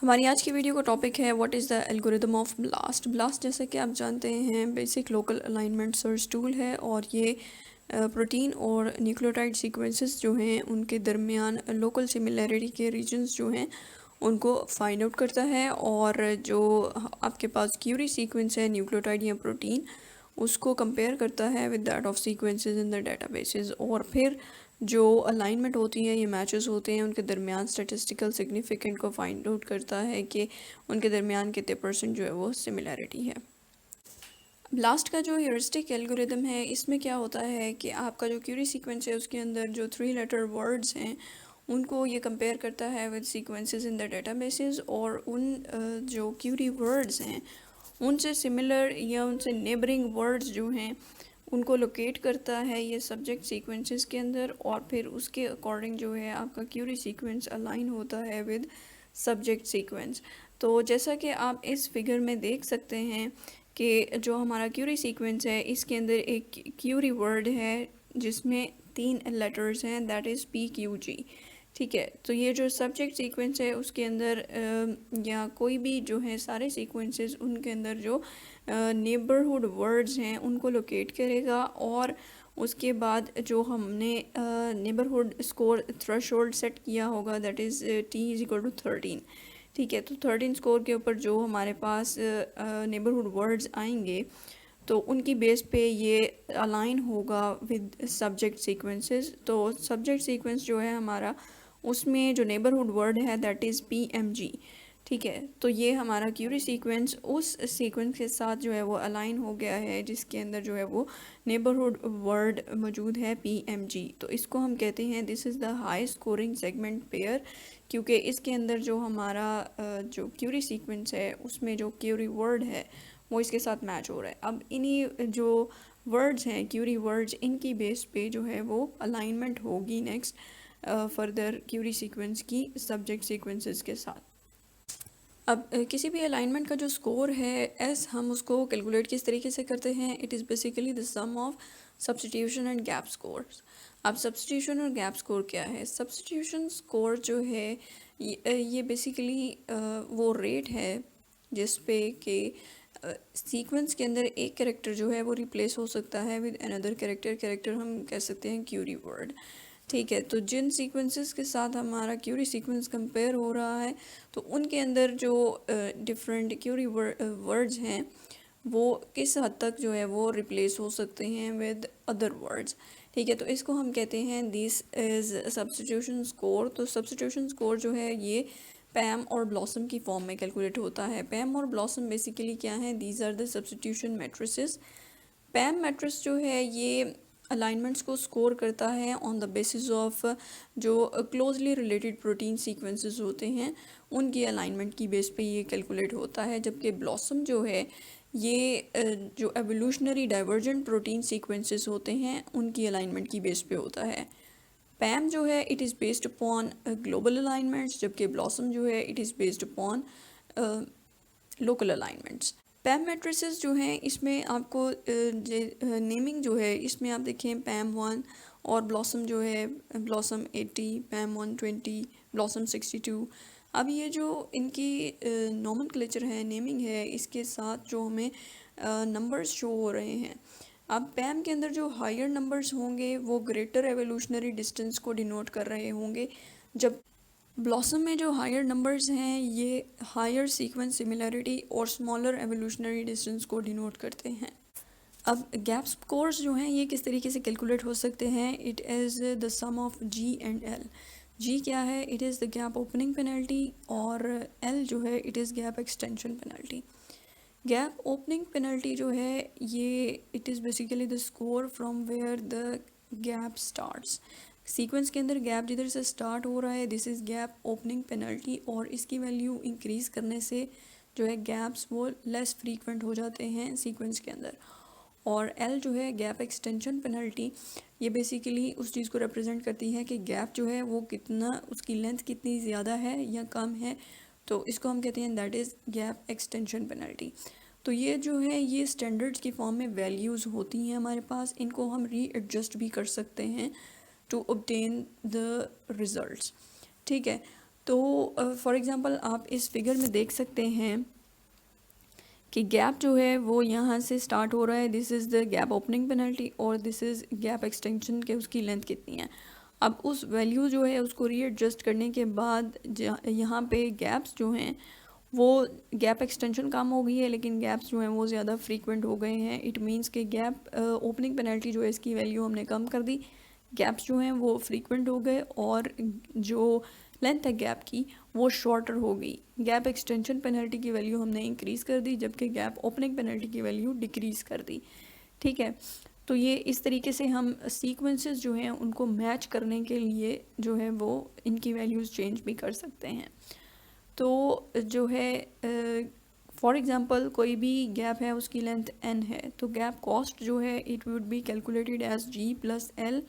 हमारी आज की वीडियो का टॉपिक है what is the algorithm of blast. Blast जैसे कि आप जानते हैं basic local alignment search tool है और ये प्रोटीन और न्यूक्लियोटाइड सीक्वेंसेस जो हैं उनके दरमियान लोकल सिमिलैरिटी के रीजन्स जो हैं उनको फाइंड आउट करता है और जो आपके पास क्यूरी सीक्वेंस है न्यूक्लियोटाइड या प्रोटीन उसको कंपेयर करता है with that of sequences in the databases और फिर जो अलाइनमेंट होती है ये मैचेस होते हैं उनके दरमियान स्टैटिस्टिकल सिग्निफिकेंट को फाइंड आउट करता है कि उनके दरमियान कितने परसेंट जो है वो सिमिलैरिटी है। ब्लास्ट का जो ह्यूरिस्टिक एल्गोरिदम है इसमें क्या होता है कि आपका जो क्यूरी सीक्वेंस है उसके अंदर जो 3 लेटर वर्ड्स हैं उनको ये कंपेयर करता है with sequences in the databases और उन जो क्यूरी वर्ड्स हैं उनसे सिमिलर या उनसे नेबरिंग वर्ड्स जो हैं उनको लोकेट करता है ये सब्जेक्ट सीक्वेंसेस के अंदर और फिर उसके अकॉर्डिंग जो है आपका क्यूरी सीक्वेंस अलाइन होता है विद सब्जेक्ट सीक्वेंस। तो जैसा कि आप इस फिगर में देख सकते हैं कि जो हमारा क्यूरी सीक्वेंस है इसके अंदर एक क्यूरी वर्ड है जिसमें 3 लेटर्स हैं दैट इज़ PQG। ठीक है, तो ये जो सब्जेक्ट सीक्वेंस है उसके अंदर या कोई भी जो है सारे सीक्वेंसेस उनके अंदर जो नेबरहुड वर्ड्स हैं उनको लोकेट करेगा और उसके बाद जो हमने नेबरहुड स्कोर थ्रेशोल्ड सेट किया होगा दैट इज़ T=13। ठीक है, तो 13 स्कोर के ऊपर जो हमारे पास नेबरहुड वर्ड्स आएंगे तो उनकी बेस पे ये अलाइन होगा विद सब्जेक्ट सीक्वेंसेस। तो सब्जेक्ट सीक्वेंस जो है हमारा उसमें जो नेबरहुड वर्ड है दैट इज़ PMG। ठीक है, तो ये हमारा क्यूरी सीक्वेंस उस सीक्वेंस के साथ जो है वो अलाइन हो गया है जिसके अंदर जो है वो नेबरहुड वर्ड मौजूद है PMG। तो इसको हम कहते हैं this is the high scoring segment pair क्योंकि इसके अंदर जो हमारा जो क्यूरी सीक्वेंस है उसमें जो क्यूरी वर्ड है वो इसके साथ मैच हो रहा है। अब इन्हीं जो वर्ड्स हैं क्यूरी वर्ड्स इनकी बेस पे जो है वो अलाइनमेंट होगी नेक्स्ट फर्दर क्यूरी सीक्वेंस की सब्जेक्ट सीक्वेंसेस के साथ। अब किसी भी अलाइनमेंट का जो स्कोर है एस हम उसको कैलकुलेट किस तरीके से करते हैं, it is basically the sum of substitution and gap scores. अब सब्स्टिट्यूशन और गैप स्कोर क्या है? सब्स्टिट्यूशन स्कोर जो है ये बेसिकली वो रेट है जिस पे कि सीक्वेंस के अंदर एक कैरेक्टर जो है वो रिप्लेस हो सकता है विद अनदर कैरेक्टर। कैरेक्टर हम कह सकते हैं क्यूरी वर्ड। ठीक है, तो जिन सीक्वेंसेस के साथ हमारा क्यूरी सीक्वेंस कंपेयर हो रहा है तो उनके अंदर जो डिफरेंट क्यूरी वर्ड्स हैं वो किस हद तक जो है वो रिप्लेस हो सकते हैं विद अदर वर्ड्स। ठीक है, तो इसको हम कहते हैं दिस इज़ सब्स्टिट्यूशन स्कोर। तो सब्स्टिट्यूशन स्कोर जो है ये पैम और ब्लॉसम की फॉर्म में कैलकुलेट होता है। पैम और ब्लॉसम बेसिकली क्या है? These are the substitution matrices. PAM matrix जो है ये अलाइनमेंट्स को स्कोर करता है ऑन द बेसिस ऑफ जो क्लोजली रिलेटेड प्रोटीन सीक्वेंसेस होते हैं उनकी अलाइनमेंट की बेस पे ये कैलकुलेट होता है, जबकि ब्लॉसम जो है ये जो एवोल्यूशनरी डाइवर्जेंट प्रोटीन सीक्वेंसेस होते हैं उनकी अलाइनमेंट की बेस पे होता है। पैम जो है it is based upon global alignments, जबकि ब्लॉसम जो है it is based upon local alignments. पैम matrices जो हैं इसमें आपको नेमिंग जो है इसमें आप देखें पैम 1 और ब्लॉसम जो है ब्लॉसम 80, पैम 120, ब्लॉसम 62। अब ये जो इनकी नोमेनक्लेचर है, नेमिंग है, इसके साथ जो हमें नंबर्स शो हो रहे हैं। अब पैम के अंदर जो हायर नंबर्स होंगे वो ग्रेटर एवोल्यूशनरी डिस्टेंस को डिनोट कर रहे होंगे, जब ब्लॉसम में जो हायर नंबर्स हैं ये हायर सीक्वेंस सिमिलरिटी और स्मॉलर एवोल्यूशनरी डिस्टेंस को डिनोट करते हैं। अब गैप स्कोर्स जो हैं ये किस तरीके से कैलकुलेट हो सकते हैं? It is the sum of G and L। G क्या है? It is the gap opening penalty और L जो है it is gap extension penalty. Gap opening penalty जो है ये it is basically the score from where the gap starts. Sequence के अंदर गैप जिधर से स्टार्ट हो रहा है this is gap opening penalty और इसकी वैल्यू इंक्रीज़ करने से जो है गैप्स वो लेस फ्रीक्वेंट हो जाते हैं सीक्वेंस के अंदर। और एल जो है गैप एक्सटेंशन पेनल्टी, ये बेसिकली उस चीज़ को रिप्रेजेंट करती है कि गैप जो है वो कितना, उसकी लेंथ कितनी ज़्यादा है या कम है, तो इसको हम कहते हैं that is gap extension penalty. तो ये जो है ये स्टैंडर्ड्स की फॉर्म में वैल्यूज़ होती हैं हमारे पास, इनको हम रीएडजस्ट भी कर सकते हैं टू ऑब्टेन द रिज़ल्ट्स। ठीक है, तो फॉर एग्ज़ाम्पल आप इस फिगर में देख सकते हैं कि गैप जो है वो यहाँ से स्टार्ट हो रहा है, this is the gap opening penalty, और दिस इज़ गैप एक्सटेंशन के उसकी लेंथ कितनी है। अब उस वैल्यू जो है उसको रीएडजस्ट करने के बाद यहाँ पे गैप्स जो हैं वो गैप एक्सटेंशन कम हो गई है, लेकिन गैप्स जो हैं वो ज़्यादा फ्रीक्वेंट हो गए हैं। इट मींस कि गैप ओपनिंग पेनल्टी जो है इसकी वैल्यू हमने कम कर दी, गैप्स जो हैं वो फ्रीक्वेंट हो गए, और जो लेंथ है गैप की वो शॉर्टर हो गई। गैप एक्सटेंशन पेनल्टी की वैल्यू हमने इंक्रीज़ कर दी, जबकि गैप ओपनिंग पेनल्टी की वैल्यू डिक्रीज़ कर दी। ठीक है, तो ये इस तरीके से हम सीक्वेंसेस जो हैं उनको मैच करने के लिए जो है वो इनकी वैल्यूज़ चेंज भी कर सकते हैं। तो जो है फॉर एग्ज़ाम्पल कोई भी गैप है उसकी लेंथ n है, तो गैप कॉस्ट जो है it would be calculated as g plus L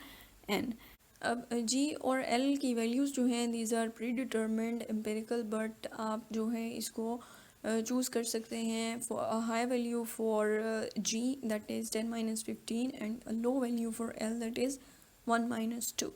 n। अब g और l की वैल्यूज़ जो हैं these are predetermined empirical, but आप जो है इसको चूज़ कर सकते हैं for a high value for g that is 10 - 15 and a low value for l that is 1 - 2।